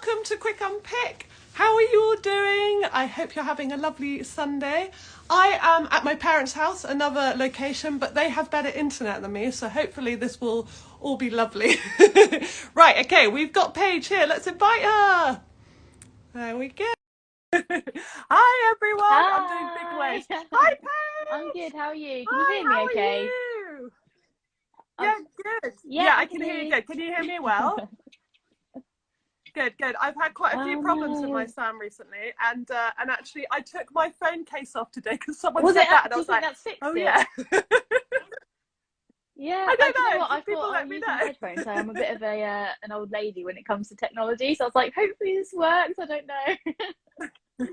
welcome to Quick Unpick. How are you all doing? I hope you're having a lovely Sunday. I am at my parents' house, another location, but they have better internet than me, so hopefully this will all be lovely. Right, okay, we've got Paige here. Let's invite her. There we go. Hi, everyone. Hi. I'm doing big waves. Hi, Paige. I'm good. How are you? Can Hi, you hear me how okay? are you? Yeah, good. Yeah, I can hear you good. Can you hear me well? Good. I've had quite a few problems with my sound recently, and actually I took my phone case off today because someone said that, and I was like, oh yeah. Yeah, I don't know know. what? I People thought let I'm me using know. headphones, so I'm a bit of an old lady when it comes to technology. So I was like, hopefully this works. I don't know.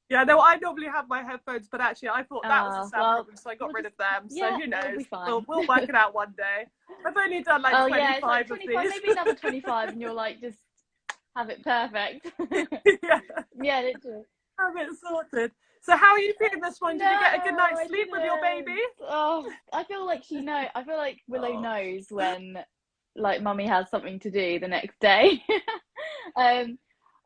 Yeah, no, I normally have my headphones, but actually I thought that was a sound problem, so I got rid of them. Yeah, So who knows? it'll be fine. We'll work it out one day. I've only done like 25 it's like 25, of these. maybe another 25, and you'll like just have it perfect. Yeah, literally. Have it sorted. So how are you feeling this one? Did you get a good night's sleep with your baby? Oh, I feel like I feel like Willow knows when like mummy has something to do the next day.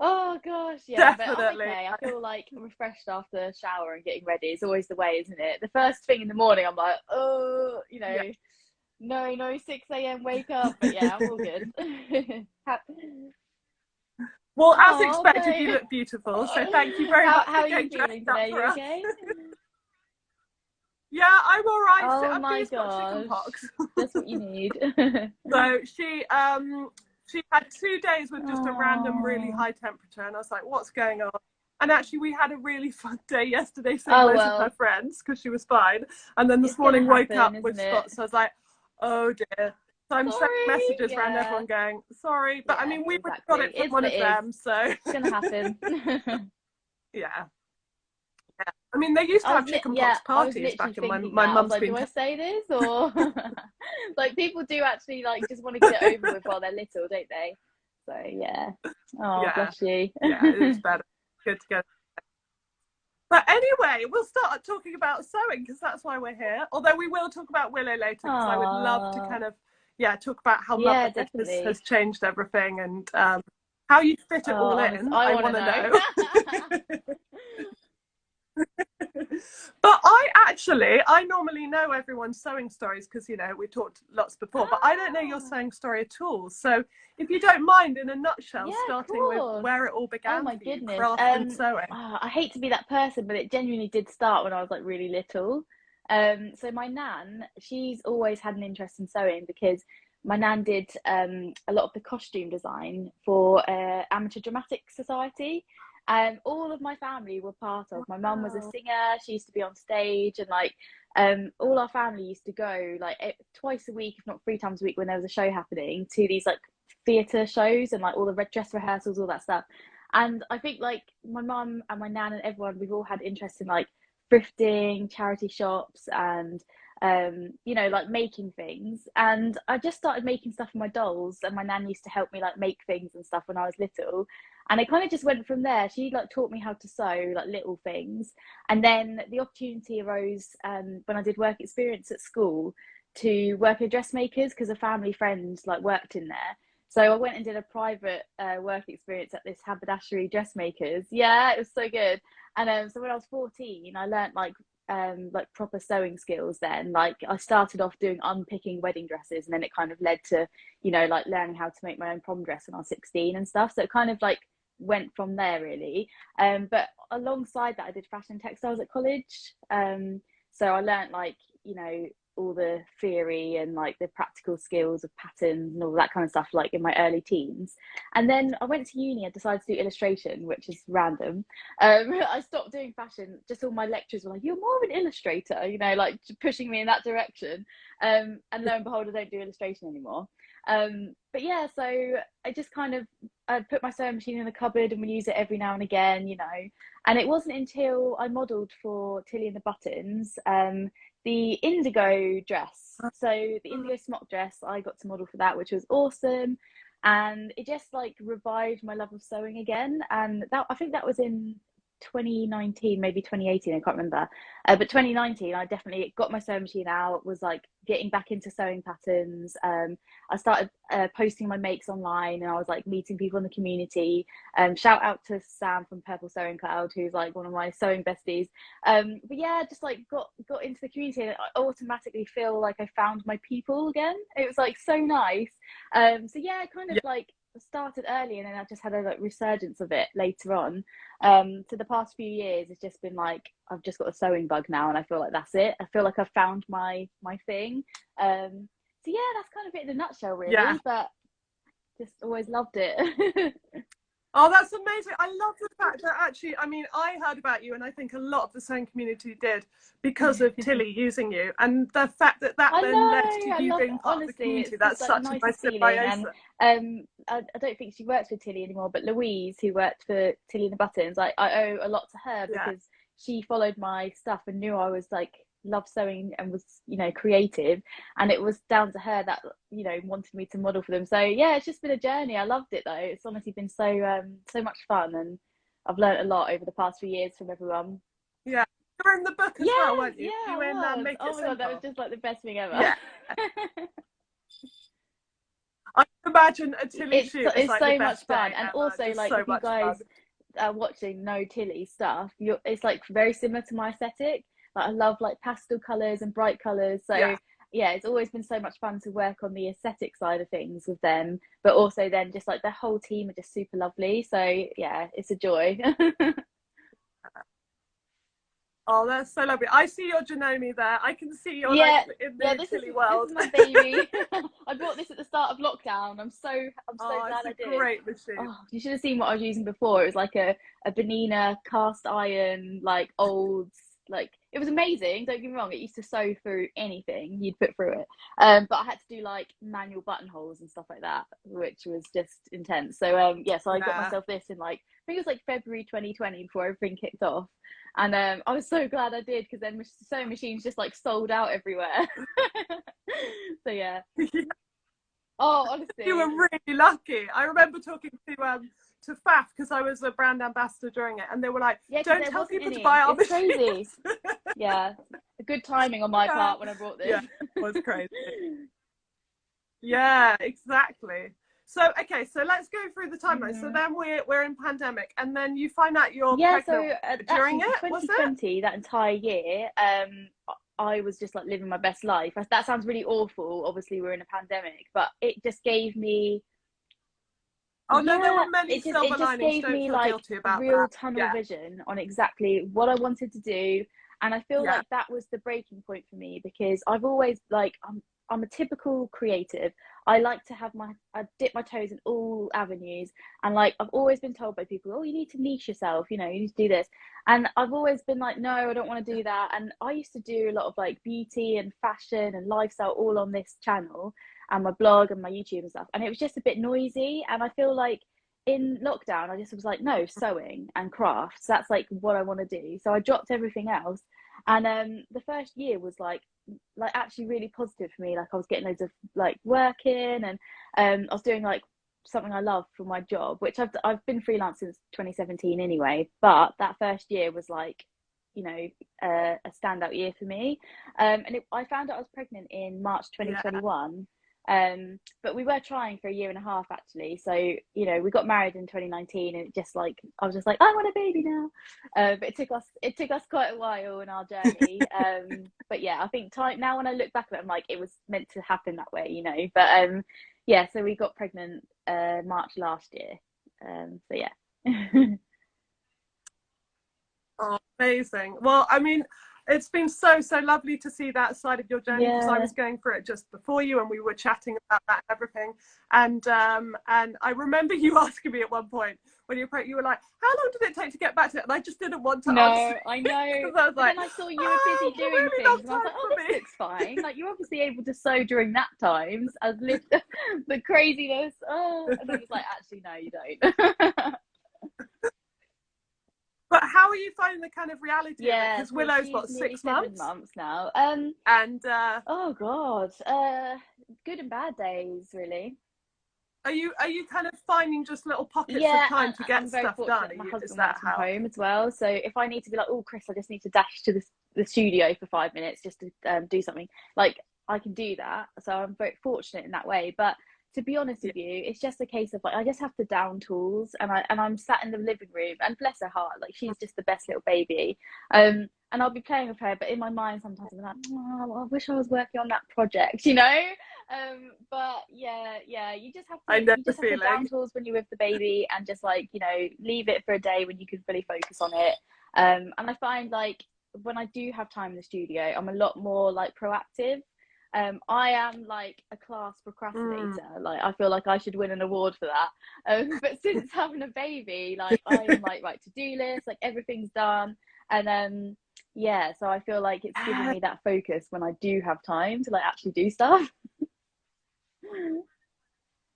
Oh gosh, yeah. Definitely. But I'm okay. I feel like refreshed after a shower and getting ready. It's always the way, isn't it? The first thing in the morning, I'm like, oh, no, 6 a.m. wake up. But yeah, I'm all good. Well, as expected, you look beautiful. So thank you very much. How are you feeling today? You okay? Yeah, I'm all right. Oh my Abby's got chickenpox. That's what you need. So she had 2 days with just a random really high temperature, and I was like, what's going on? And actually we had a really fun day yesterday seeing most of her friends because she was fine, and then this morning woke up with spots, so I was like, oh dear. So I'm sending messages around everyone going, sorry, but I mean, we got it from one of them, so it's gonna happen. Yeah. I mean, they used to have chickenpox parties back in my mum's like, do I say this or like people do actually like just want to get it over with while they're little, don't they? So yeah. Oh, bless you. Yeah, it is better. Good to go. But anyway, we'll start talking about sewing because that's why we're here. Although we will talk about Willow later because I would love to kind of talk about how motherhood has changed everything and how you fit it all in. I want to know. But I normally know everyone's sewing stories because we talked lots before, but I don't know your sewing story at all. So if you don't mind, in a nutshell, starting with where it all began. Oh my goodness. Craft and sewing. I hate to be that person, but it genuinely did start when I was like really little. So my nan, she's always had an interest in sewing because my nan did a lot of the costume design for Amateur Dramatic Society. All of my family were part of. My mum was a singer. She used to be on stage, and like all our family used to go like twice a week, if not 3 times a week, when there was a show happening, to these like theatre shows and like all the red dress rehearsals, all that stuff. And I think like my mum and my nan and everyone, we've all had interest in like thrifting, charity shops, and like making things. And I just started making stuff for my dolls, and my nan used to help me like make things and stuff when I was little, and it kind of just went from there. She like taught me how to sew like little things, and then the opportunity arose when I did work experience at school to work at dressmakers because a family friend like worked in there. So I went and did a private work experience at this haberdashery dressmakers. Yeah, it was so good. And so when I was 14, I learnt like proper sewing skills then. Like I started off doing unpicking wedding dresses, and then it kind of led to like learning how to make my own prom dress when I was 16 and stuff. So it kind of like went from there really. But alongside that I did fashion textiles at college. So I learnt like all the theory and like the practical skills of patterns and all that kind of stuff like in my early teens. And then I went to uni and decided to do illustration, which is random. I stopped doing fashion. Just all my lecturers were like, you're more of an illustrator, like pushing me in that direction. And lo and behold, I don't do illustration anymore. But yeah, so I just kind of put my sewing machine in the cupboard and we use it every now and again, and it wasn't until I modelled for Tilly and the Buttons the indigo dress. So the indigo smock dress, I got to model for that, which was awesome. And it just like revived my love of sewing again. And that, I think that was in 2019, maybe 2018, I can't remember. But 2019, I definitely got my sewing machine out, was like getting back into sewing patterns. I started posting my makes online, and I was like meeting people in the community. Shout out to Sam from Purple Sewing Cloud, who's like one of my sewing besties. But yeah, just like got into the community, and I automatically feel like I found my people again. It was like so nice. So yeah, kind of like started early, and then I just had a like resurgence of it later on. So the past few years it's just been like I've just got a sewing bug now, and I feel like that's it. I feel like I've found my thing. So yeah, that's kind of it in a nutshell, really. But just always loved it. Oh, that's amazing. I love the fact that actually, I mean, I heard about you, and I think a lot of the sewing community did because of Tilly using you, and the fact that then led to you being part of the community. That's such a nice symbiosis. And I don't think she works with Tilly anymore, but Louise, who worked for Tilly and the Buttons, like I owe a lot to her because she followed my stuff and knew I was like love sewing and was, you know, creative, and it was down to her that, you know, wanted me to model for them. So yeah, it's just been a journey. I loved it though. It's honestly been so much fun, and I've learned a lot over the past few years from everyone. Yeah, you were in the book as well, weren't you? Yeah, you were in Make It Oh my Simple. God, that was just like the best thing ever. Yeah. I can imagine a Tilly shoot. It's like so much fun, and ever. also like if you guys are watching know Tilly stuff, it's like very similar to my aesthetic. Like I love like pastel colours and bright colours. So yeah, it's always been so much fun to work on the aesthetic side of things with them. But also then just like the whole team are just super lovely. So yeah, it's a joy. Oh, that's so lovely. I see your Janome there. I can see your like, in the Tilly world. This is my baby. I bought this at the start of lockdown. I'm so glad I did. Great machine. Oh, you should have seen what I was using before. It was like a Benina cast iron, like old, like it was amazing. Don't get me wrong. It used to sew through anything you'd put through it. But I had to do like manual buttonholes and stuff like that, which was just intense. So so I got myself this in like, I think it was like February 2020 before everything kicked off. And I was so glad I did, because then sewing machines just like sold out everywhere. So yeah. Oh, honestly, you were really lucky. I remember talking to Faf, because I was a brand ambassador during it, and they were like, "Don't tell people to buy our machines." Crazy. Yeah, good timing on my part when I brought this. Yeah, it was crazy. Yeah, exactly. So okay, so let's go through the timeline. So then we're in pandemic, and then you find out you're pregnant during it. 2020, that entire year, I was just like living my best life. That sounds really awful. Obviously, we're in a pandemic, but it just gave me. Oh no, there were many silver linings. It just gave me like real tunnel vision on exactly what I wanted to do, and I feel like that was the breaking point for me, because I've always like I'm a typical creative. I like to have I dip my toes in all avenues, and like I've always been told by people, oh, you need to niche yourself, you know, you need to do this, and I've always been like, no, I don't want to do that. And I used to do a lot of like beauty and fashion and lifestyle all on this channel and my blog and my YouTube and stuff, and it was just a bit noisy. And I feel like in lockdown I just was like, no, sewing and crafts, that's like what I want to do. So I dropped everything else, and the first year was like actually really positive for me. Like I was getting loads of like work in, and I was doing like something I love for my job, which I've been freelance since 2017 anyway, but that first year was like, you know, a standout year for me. And I found out I was pregnant in March 2021. But we were trying for a year and a half actually. So, you know, we got married in 2019, and it just like, I was just like, I want a baby now. But it took us quite a while in our journey. But yeah, I think now when I look back at it, I'm like, it was meant to happen that way, you know. But yeah, so we got pregnant March last year. So yeah. Oh, amazing. Well, I mean, it's been so lovely to see that side of your journey, because I was going through it just before you, and we were chatting about that and everything. And I remember you asking me at one point when you were pregnant, you were like, how long did it take to get back to it? And I just didn't want to answer. I know. I was like, then I saw you were busy doing things, and I was like, oh, this looks fine. Like, you're obviously able to sew during nap times. I've lived the craziness. Oh, and then it was like, actually, no, you don't. But how are you finding the kind of reality of it? Because Willow's what, 6 months? 7 months now. Oh god, good and bad days, really. Are you kind of finding just little pockets of time to get stuff done? My husband works from home as well, so if I need to be like, oh Chris, I just need to dash to the studio for 5 minutes just to do something, like I can do that. So I'm very fortunate in that way. But to be honest with you, it's just a case of like I just have to down tools, and I'm sat in the living room, and bless her heart, like she's just the best little baby. And I'll be playing with her, but in my mind sometimes I'm like, oh, I wish I was working on that project, you know. But yeah, you just have to down tools when you're with the baby, and just like, you know, leave it for a day when you can fully focus on it. And I find like when I do have time in the studio, I'm a lot more like proactive. I am like a class procrastinator. Like I feel like I should win an award for that. But since having a baby, like I am like, right, to-do list, like everything's done. And yeah, so I feel like it's giving me that focus when I do have time to like actually do stuff.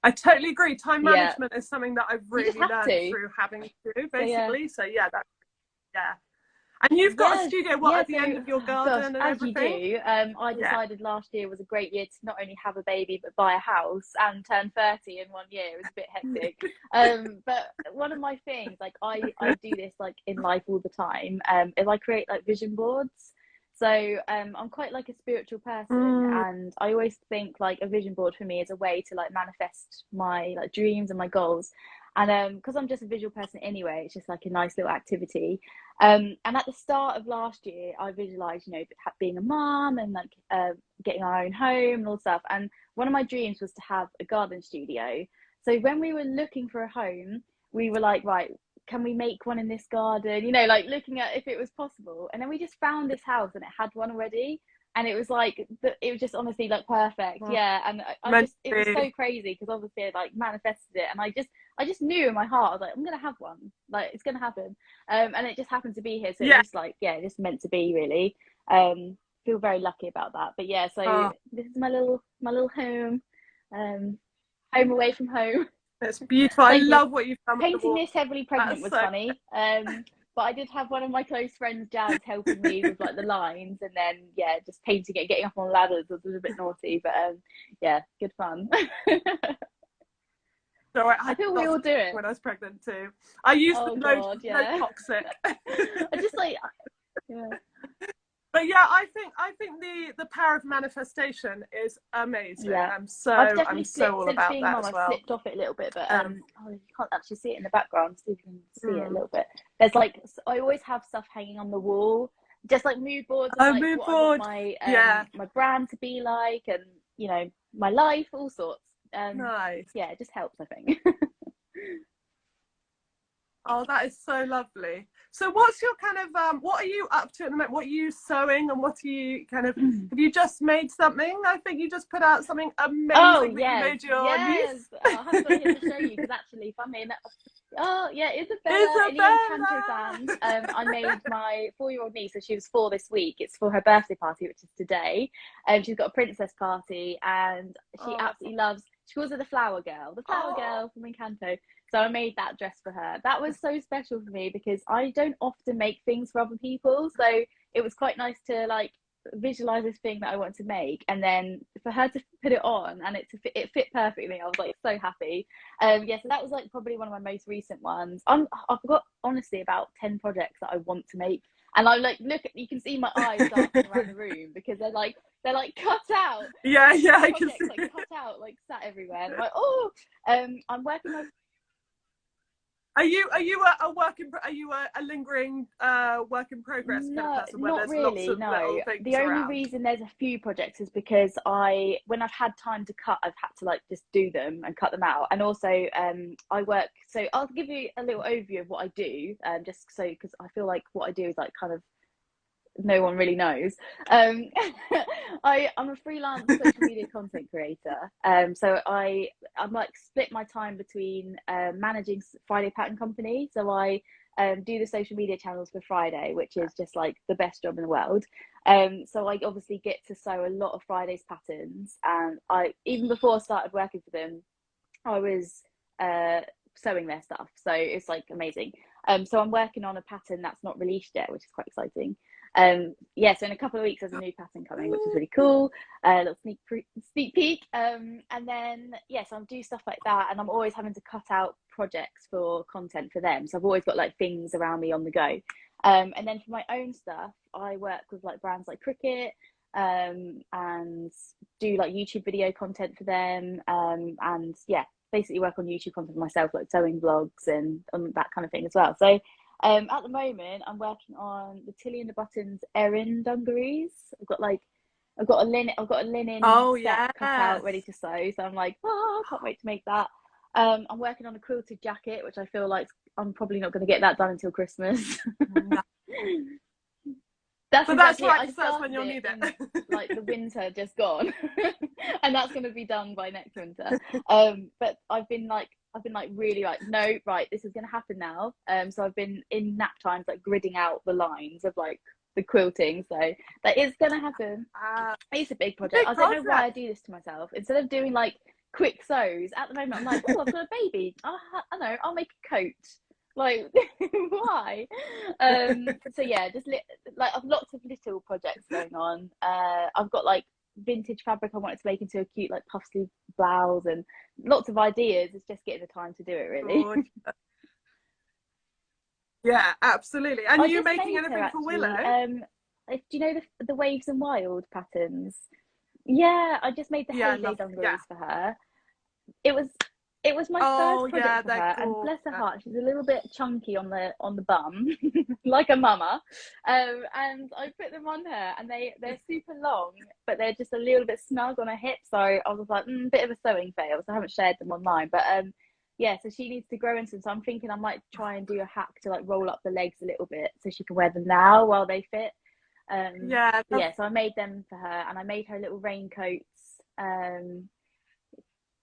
I totally agree. Time management is something that I've really learned through having to do, basically. So yeah, that's And you've got a studio at the end of your garden and everything? You do. I decided last year was a great year to not only have a baby, but buy a house and turn 30 in 1 year. It was a bit hectic. But one of my things, like I do this like in life all the time, is I create like vision boards. So I'm quite like a spiritual person, and I always think like a vision board for me is a way to like manifest my like dreams and my goals. And because I'm just a visual person anyway, it's just like a nice little activity. And at the start of last year, I visualized, you know, being a mom and like getting our own home and all stuff. And one of my dreams was to have a garden studio. So when we were looking for a home, we were like, right, can we make one in this garden? You know, like looking at if it was possible. And then we just found this house and it had one already. And it was like, it was just honestly like perfect. Yeah. And it was so crazy because obviously I like manifested it. And I just knew in my heart, I was like, I'm going to have one. Like, it's going to happen. And it just happened to be here. So it's just like, just meant to be, really. Feel very lucky about that. But yeah, so this is my little home. Home away from home. It's beautiful. I love what you've done. Painting this heavily pregnant was funny. But I did have one of my close friends, Jazz, helping me with like the lines, and then just painting it, getting up on ladders was a bit naughty, but good fun. So I feel we all do it. When I was pregnant too, I used no toxic. I just like But yeah, I think the power of manifestation is amazing. Yeah. I'm so all about that as well. I've slipped off it a little bit, but you can't actually see it in the background, so you can see it a little bit. There's like, I always have stuff hanging on the wall, just like mood boards. Of, like, mood what board. I want my brand to be like, and you know, my life, all sorts. Nice. Yeah, it just helps, I think. Oh, that is so lovely. So what's your kind of, what are you up to at the moment? What are you sewing, and what are you kind of, have you just made something? I think you just put out something amazing that you made your niece. I haven't got here to show you, because actually, funny enough, Isabella. I made my 4-year-old niece, so she was 4 this week. It's for her birthday party, which is today. She's got a princess party, and she absolutely loves, she calls her the flower girl from Encanto. So I made that dress for her. That was so special for me because I don't often make things for other people. So it was quite nice to like visualize this thing that I want to make, and then for her to put it on and it fit perfectly. I was like so happy. So that was like probably one of my most recent ones. I've got honestly about 10 projects that I want to make, and I'm like, you can see my eyes darting around the room because they're like cut out. I can see. Like cut out, like sat everywhere. I'm like, I'm working on. Are you a lingering work in progress kind of person? No, not really. No. The only reason there's a few projects is because when I've had time to cut, I've had to like just do them and cut them out. And also, I work. So I'll give you a little overview of what I do, just so because I feel like what I do is like kind of no one really knows. I'm a freelance social media content creator. So I'm like split my time between managing Friday Pattern Company. So I do the social media channels for Friday, which is just like the best job in the world. So I obviously get to sew a lot of Friday's patterns, and even before I started working for them, I was sewing their stuff. So it's like amazing. So I'm working on a pattern that's not released yet, which is quite exciting. So in a couple of weeks there's a new pattern coming, which is really cool. Little sneak peek. And then so I'm doing stuff like that, and I'm always having to cut out projects for content for them. So I've always got like things around me on the go. And then for my own stuff, I work with like brands like Cricket, and do like YouTube video content for them, and yeah, basically work on YouTube content for myself, like sewing vlogs and that kind of thing as well. So at the moment I'm working on the Tilly and the Buttons Erin dungarees. I've got a linen set cut out ready to sew, so I'm like, oh, I can't wait to make that. I'm working on a quilted jacket, which I feel like I'm probably not going to get that done until Christmas. That's when you'll need it. Like the winter just gone, and that's going to be done by next winter. But I've been really like, no, right, this is going to happen now. So I've been in nap times like gridding out the lines of like the quilting, so that is going to happen. It's a big project. I don't know why I do this to myself. Instead of doing like quick sews, at the moment I'm like, oh, I've got a baby. I know, I'll make a coat. Like, why? So yeah, just like I've lots of little projects going on. I've got like vintage fabric I wanted to make into a cute like puff sleeve blouse, and lots of ideas. It's just getting the time to do it, really. Yeah, absolutely. And are you making anything for Willow? Do you know the Waves and Wild patterns? Yeah, I just made the heyday dungarees for her. It was my first project for her, cool. And bless her heart, she's a little bit chunky on the bum, like a mama. And I put them on her, and they're super long, but they're just a little bit snug on her hips. So I was like, bit of a sewing fail. So I haven't shared them online, but yeah. So she needs to grow into them. So I'm thinking I might try and do a hack to like roll up the legs a little bit, so she can wear them now while they fit. So I made them for her, and I made her little raincoats.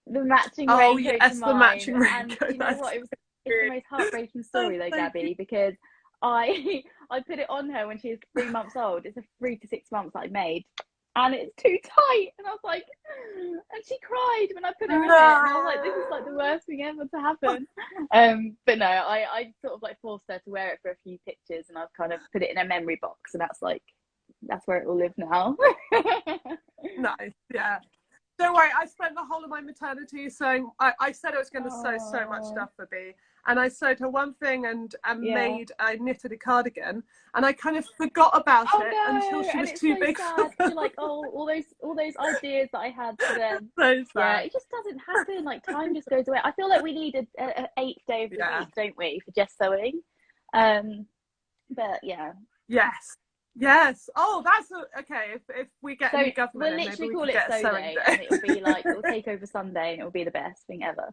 The matching raincoat to mine. The matching raincoat. And you know what? It's the most heartbreaking story though, Gabby, because I put it on her when she was 3 months old. It's a 3 to 6 months that I made, and it's too tight. And I was like, and she cried when I put her in it. And I was like, this is like the worst thing ever to happen. But no, I sort of like forced her to wear it for a few pictures, and I've kind of put it in a memory box, and that's where it will live now. Nice, yeah. Don't worry, I spent the whole of my maternity sewing. I said I was going to sew so much stuff for Bea, and I sewed her one thing and I knitted a cardigan, and I kind of forgot about it until she was too big. You're like, all those ideas that I had for them. So yeah, it just doesn't happen. Like time just goes away. I feel like we need an 8th day of the week, don't we, for just sewing? But yeah. Yes. Oh, that's okay. If we get a new government, we'll literally call it Sew Day, and it'll be like it'll take over Sunday, and it'll be the best thing ever.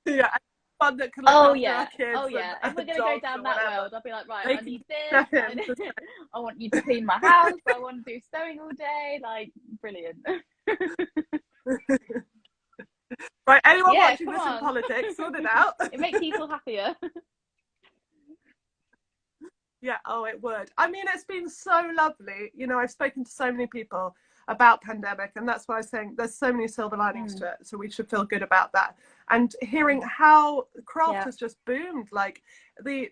Yeah, fun that can look after our kids. Oh yeah. If we're gonna go down that world, I'll be like, right, I need this. I want you to clean my house. I want to do sewing all day. Like, brilliant. Right, anyone watching this in politics, sort it out. It makes people happier. Yeah, it would. I mean, it's been so lovely. You know, I've spoken to so many people about pandemic, and that's why I was saying there's so many silver linings to it, so we should feel good about that. And hearing how craft has just boomed, like the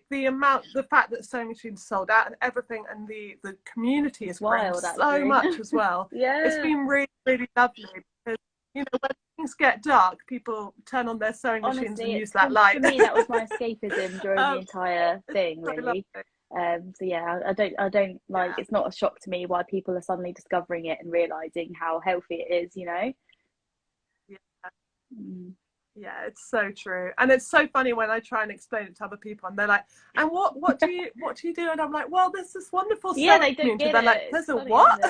fact that sewing machines sold out and everything, and the community has grown so much as well. It's been really, really lovely, because, you know, when things get dark, people turn on their sewing machines and use that light. For me, that was my escapism during the entire thing, really. So yeah, I don't like, it's not a shock to me why people are suddenly discovering it and realizing how healthy it is, you know. Yeah, it's so true. And it's so funny when I try and explain it to other people, and they're like, and what do you do? And I'm like, well, there's this wonderful they don't get it. They're like, there's a what?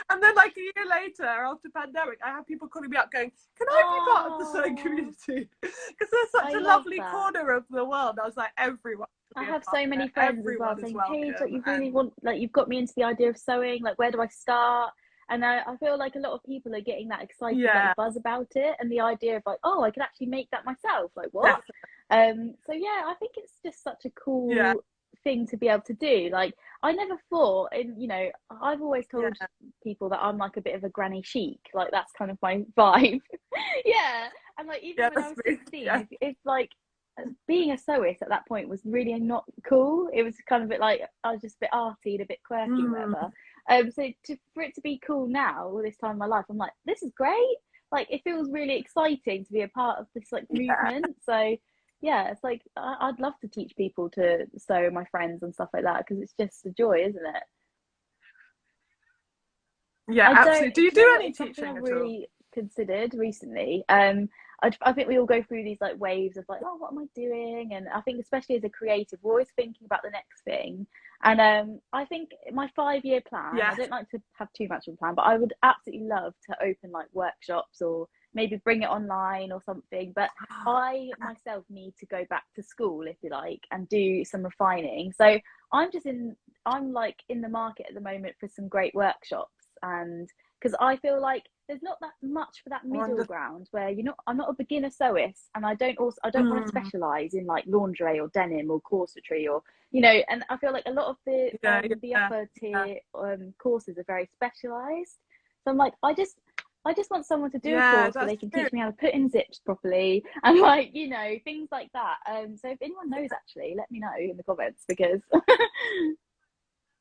And then like a year later, after pandemic, I have people calling me up going, can I be part of the sewing community? Because there's such a lovely corner of the world. I was like, everyone. I have so many friends as well saying, Paige, like, you really want, like, you've got me into the idea of sewing, like, where do I start? And I feel like a lot of people are getting that excited like, buzz about it, and the idea of like, oh, I could actually make that myself, like, what? So yeah, I think it's just such a cool thing to be able to do. Like, I never thought, and you know, I've always told people that I'm like a bit of a granny chic, like that's kind of my vibe. And like even when I was 16, it's like being a sewist at that point was really not cool. It was kind of a bit like I was just a bit arty and a bit quirky, whatever. So for it to be cool now, all this time in my life, I'm like, this is great. Like, it feels really exciting to be a part of this like movement. So yeah, it's like I'd love to teach people to sew, my friends and stuff like that, because it's just a joy, isn't it? Yeah, absolutely. Do you do any teaching I've at all? really considered recently. I think we all go through these like waves of like, oh, what am I doing? And I think especially as a creative, we're always thinking about the next thing. And I think my 5-year plan, I don't like to have too much of a plan, but I would absolutely love to open like workshops or maybe bring it online or something. But I myself need to go back to school, if you like, and do some refining. So I'm like in the market at the moment for some great workshops, and because I feel like there's not that much for that middle ground where I'm not a beginner sewist, and I don't want to specialize in like lingerie or denim or corsetry or and I feel like a lot of the upper tier courses are very specialized. So I'm like, I just want someone to do a course where they can teach me how to put in zips properly and like things like that. So if anyone knows, actually let me know in the comments, because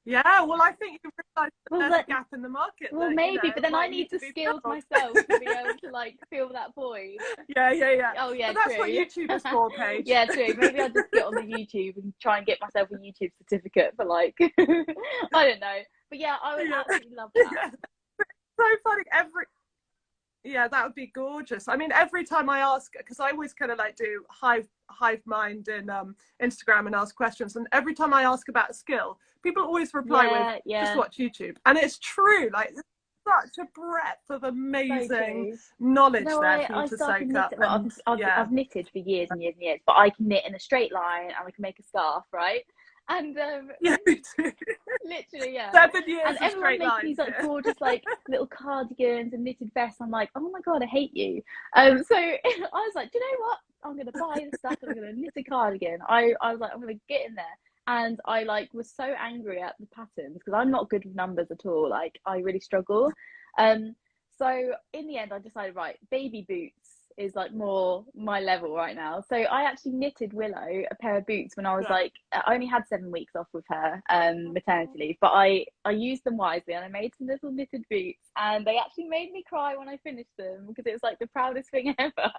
yeah, well, I think you realise there's a gap in the market. Well, maybe, but then I need the skills myself to be able to like fill that void. Yeah. Oh yeah, but that's what YouTube is for, Paige. Yeah, true. Maybe I'll just get on the YouTube and try and get myself a YouTube certificate for like I don't know. But yeah, I would absolutely love that. So funny. Yeah, that would be gorgeous. I mean, every time I ask, because I always kind of like do hive mind in Instagram and ask questions, and every time I ask about a skill, people always reply with just watch YouTube. And it's true, like there's such a breadth of amazing knowledge there for you to soak up. Well, I've knitted for years and years and years, but I can knit in a straight line and I can make a scarf, right? And yeah, me too. Literally, yeah. 7 years and of everyone straight makes lines, these like gorgeous like little cardigans and knitted vests. I'm like, oh my god, I hate you. So I was like, do you know what? I'm gonna buy the stuff and I'm gonna knit a cardigan. I was like, I'm gonna get in there. And I like was so angry at the patterns because I'm not good with numbers at all. Like I really struggle. So in the end, I decided, right, baby boots is like more my level right now. So I actually knitted Willow a pair of boots when I was like, I only had 7 weeks off with her maternity leave, but I used them wisely and I made some little knitted boots, and they actually made me cry when I finished them because it was like the proudest thing ever.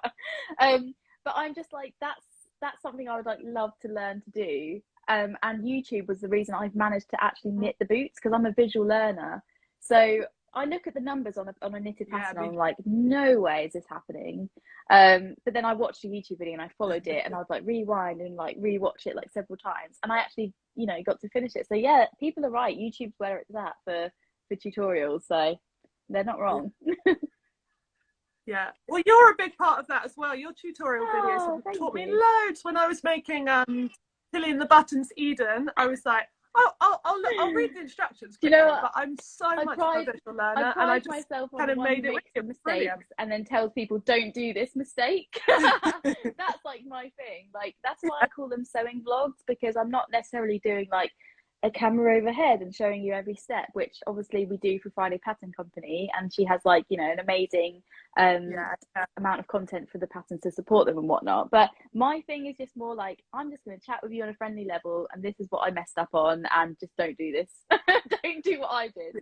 But I'm just like, that's something I would like love to learn to do. And YouTube was the reason I've managed to actually knit the boots, because I'm a visual learner. So I look at the numbers on a knitted pattern and I'm like, no way is this happening. But then I watched a YouTube video and I followed it, and I would like rewind and like rewatch it like several times, and I actually got to finish it. So yeah, people are right, YouTube's where it's at for tutorials, so they're not wrong. Yeah, well, you're a big part of that as well. Your tutorial videos have taught me loads. When I was making Tilly and the Buttons Eden, I was like, I'll read the instructions quickly, but I'm so much of a visual learner, and I just kind of made it with mistakes and then tells people, don't do this mistake. That's like my thing. Like that's why I call them sewing vlogs, because I'm not necessarily doing like a camera overhead and showing you every step, which obviously we do for Friday Pattern Company, and she has like an amazing amount of content for the patterns to support them and whatnot. But my thing is just more like, I'm just going to chat with you on a friendly level, and this is what I messed up on, and just don't do this. Don't do what I did.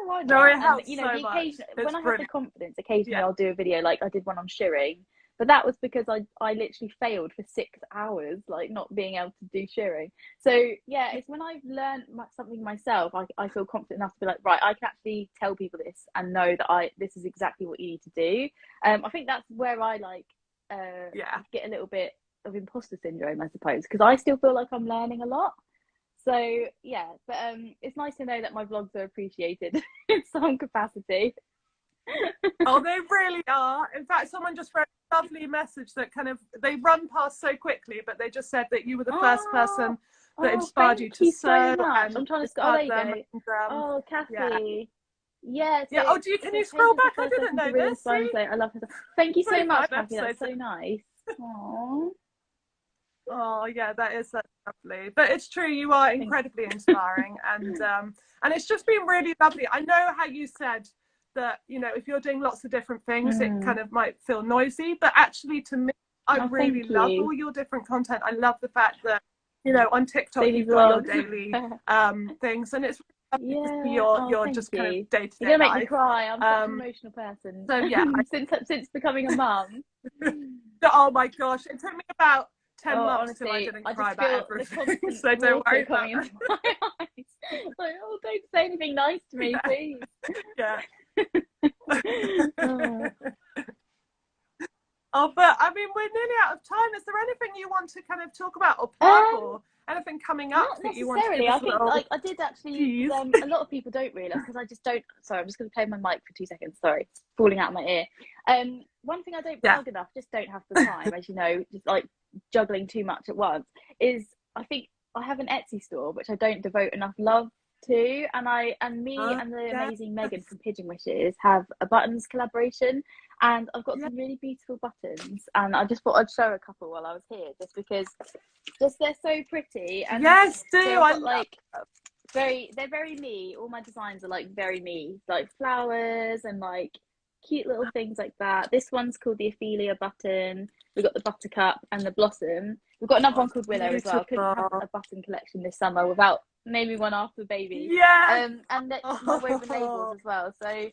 Why not? No, it helps and, so much. When I have the confidence, occasionally I'll do a video, like I did one on shirring, but that was because I literally failed for 6 hours, like not being able to do shirring. So yeah, it's when I've learned something myself, I feel confident enough to be like, right, I can actually tell people this and know that this is exactly what you need to do. I think that's where I like get a little bit of imposter syndrome, I suppose, because I still feel like I'm learning a lot. So yeah, but it's nice to know that my vlogs are appreciated in some capacity. Oh, they really are. In fact, someone just wrote a lovely message that kind of, they run past so quickly, but they just said that you were the first person that inspired you to sew. So much. I'm trying to there you go. Kathy. Yeah. So, can you scroll back? I didn't know this. I love her. Thank you so much, Kathy. That's so nice. Aww. Oh yeah, that is so lovely. But it's true, you are incredibly inspiring, and it's just been really lovely. I know how you said that if you're doing lots of different things, it kind of might feel noisy, but actually to me, I really love all your different content. I love the fact that on TikTok you've got your daily things, and it's you're just kind of day to day. You're gonna make me cry. I'm such an emotional person. So yeah, since becoming a mum. Oh my gosh, it took me about 10 months honestly, till I didn't I cry just about feel everything. the So don't worry about coming into my eyes. Like, oh, don't say anything nice to me, please. Yeah. Oh. Oh, but I mean, we're nearly out of time. Is there anything you want to kind of talk about or plug, or anything coming up that you want to give us? Not necessarily. I think like I did actually. A lot of people don't realise, because I just don't. Sorry, I'm just going to play my mic for 2 seconds. Sorry, it's falling out of my ear. One thing I don't plug enough, just don't have the time, as you know, just like juggling too much at once, is I think I have an Etsy store which I don't devote enough love to, and the amazing Megan from Pigeon Wishes have a buttons collaboration, and I've got some really beautiful buttons, and I just thought I'd show a couple while I was here, just because they're so pretty. And yes, do got, like they're very me. All my designs are like very me, like flowers and like cute little things like that. This one's called the Ophelia Button. We've got the Buttercup and the Blossom. We've got another one called Willow as well. Couldn't have a button collection this summer without maybe one after baby. Yeah. And my woven labels as well. So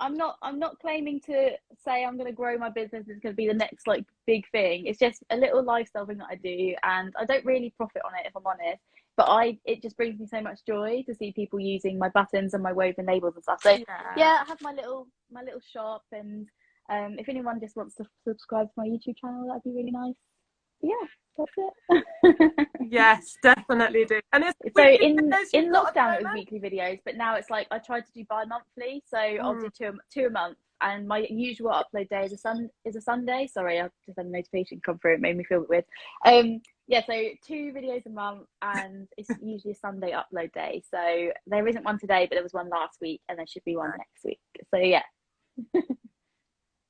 I'm not claiming to say I'm going to grow my business. It's going to be the next like big thing. It's just a little lifestyle thing that I do, and I don't really profit on it, if I'm honest. But it just brings me so much joy to see people using my buttons and my woven labels and stuff. So yeah, I have my little shop, and if anyone just wants to subscribe to my YouTube channel, that'd be really nice. But yeah, that's it. Yes, definitely do. And so in lockdown it was weekly videos, but now it's like I tried to do bi-monthly, so I'll do two a month, and my usual upload day is a Sunday. Sorry, I just had a notification come through, it made me feel a bit weird. Yeah, so 2 videos a month, and it's usually a Sunday upload day. So there isn't one today, but there was one last week, and there should be one next week. So yeah.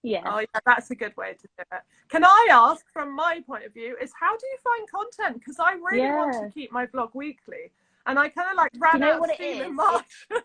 Yeah. Oh yeah, that's a good way to do it. Can I ask, from my point of view, is how do you find content? Because I really want to keep my vlog weekly, and I kind of like ran out of steam in March. I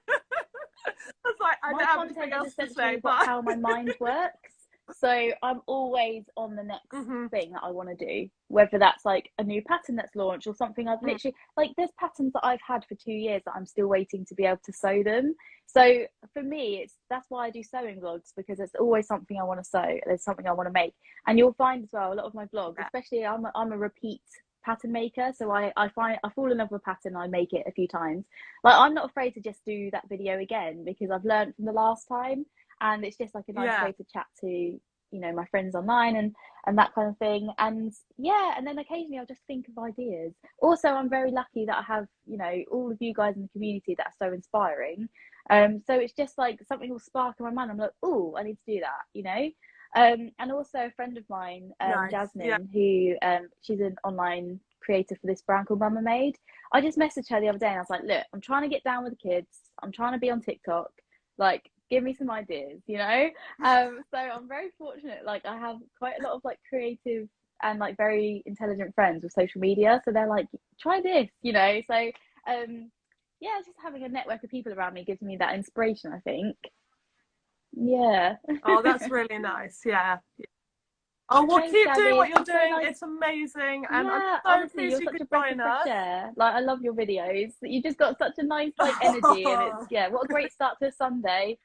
was like, I don't have anything else to say. But how my mind works. So I'm always on the next thing that I want to do, whether that's like a new pattern that's launched or something I've literally, like there's patterns that I've had for 2 years that I'm still waiting to be able to sew them. So for me, that's why I do sewing vlogs, because it's always something I want to sew. There's something I want to make. And you'll find as well, a lot of my vlogs, especially I'm a repeat pattern maker. So I fall in love with a pattern, I make it a few times. Like I'm not afraid to just do that video again, because I've learned from the last time. And it's just like a nice way to chat to, you know, my friends online and that kind of thing. And yeah, and then occasionally I'll just think of ideas. Also, I'm very lucky that I have, you know, all of you guys in the community that are so inspiring. So it's just like something will spark in my mind. I'm like, oh, I need to do that, you know. And also a friend of mine, Jasmine, who she's an online creator for this brand called Mama Made. I just messaged her the other day and I was like, look, I'm trying to get down with the kids. I'm trying to be on TikTok. Like, give me some ideas, you know. So I'm very fortunate, like I have quite a lot of like creative and like very intelligent friends with social media, so they're like, try this, you know. So yeah, just having a network of people around me gives me that inspiration, I think. Yeah. Oh, that's really nice. Yeah. Oh, well, keep doing what you're doing. Nice. It's amazing, and I'm so pleased you could join us. Like, I love your videos. You just got such a nice like energy, and it's what a great start to a Sunday.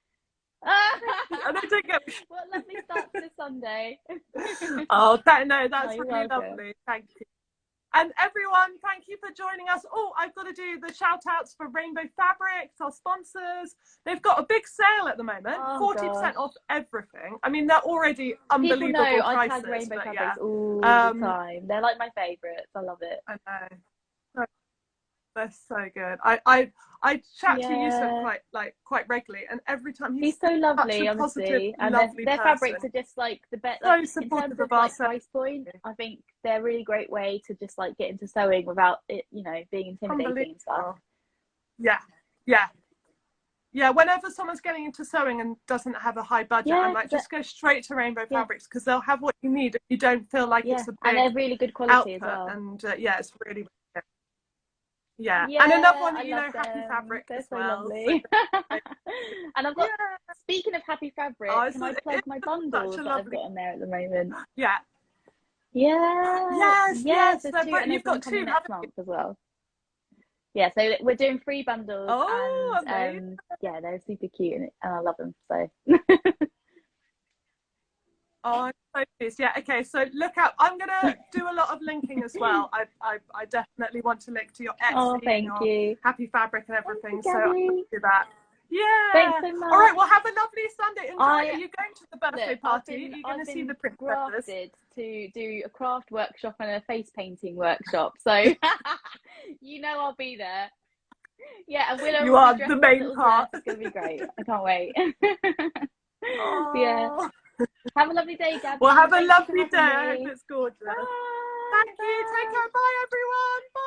I don't get. What a lovely start to the Sunday. Oh, that's really lovely. Thank you. And everyone, thank you for joining us. Oh, I've got to do the shout outs for Rainbow Fabrics, our sponsors. They've got a big sale at the moment, 40% off everything. I mean, they're already unbelievable prices. I tag Rainbow Fabrics all the time. They're like my favourites. I love it. I know. They're so good. I chat to Yusuf quite regularly, and every time he's so lovely, honestly. And their fabrics are just like the best. So like, supportive of our price point. I think they're a really great way to just like get into sewing without it, you know, being intimidating and stuff. Yeah. Whenever someone's getting into sewing and doesn't have a high budget, I'm like, just go straight to Rainbow Fabrics, because they'll have what you need if you don't feel like it's a big and they're really good quality output, as well. And it's really good. Yeah, and another one, you know, Happy Fabric as well. Lovely. And I've got, speaking of Happy Fabric, can I plug my bundles that I've got on there at the moment? Yeah. Yes. So you've got 2 next month as well. Yeah, so we're doing 3 bundles, and they're super cute, and I love them. So Oh, I'm so pleased. Yeah, okay, so look out. I'm going to do a lot of linking as well. I definitely want to link to your Etsy Oh, and thank your you. Happy Fabric and everything, Thank you, so I'll Gabby. do that. Yeah. Thanks so much. All right, well, have a lovely Sunday. Enjoy. Are you going to the birthday party? Are you going to see the princesses? Grafted to do a craft workshop and a face painting workshop, so you know I'll be there. Yeah, and Willow You are the main part. It's going to be great. I can't wait. Oh. Yeah. Have a lovely day, Gabby. Well, have a Thanks lovely day. me. I hope it's gorgeous. Bye. Thank you. Take care. Bye, everyone. Bye.